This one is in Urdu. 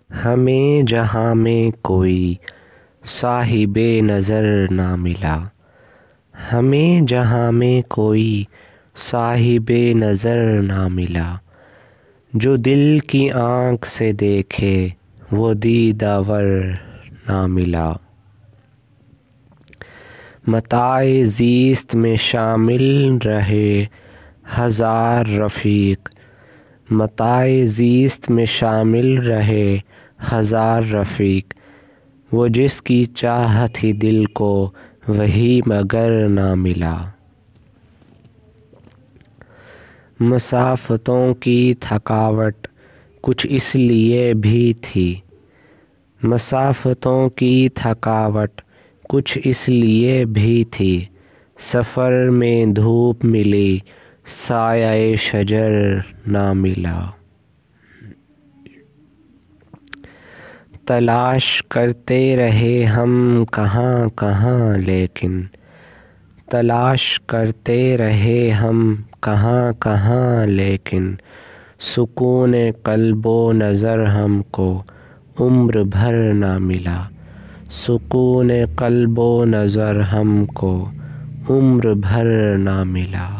ہمیں جہاں میں کوئی صاحب نظر نہ ملا، ہمیں جہاں میں کوئی صاحب نظر نہ ملا، جو دل کی آنکھ سے دیکھے وہ دیدہ ور نہ ملا۔ متاع زیست میں شامل رہے ہزار رفیق، متاع زیست میں شامل رہے ہزار رفیق، وہ جس کی چاہت تھی دل کو وہی مگر نہ ملا۔ مسافتوں کی تھکاوٹ کچھ اس لیے بھی تھی، مسافتوں کی تھکاوٹ کچھ اس لیے بھی تھی، سفر میں دھوپ ملی سایہ شجر نہ ملا۔ تلاش کرتے رہے ہم کہاں کہاں لیکن، تلاش کرتے رہے ہم کہاں کہاں لیکن، سکون قلب و نظر ہم کو عمر بھر نہ ملا، سکون قلب و نظر ہم کو عمر بھر نہ ملا۔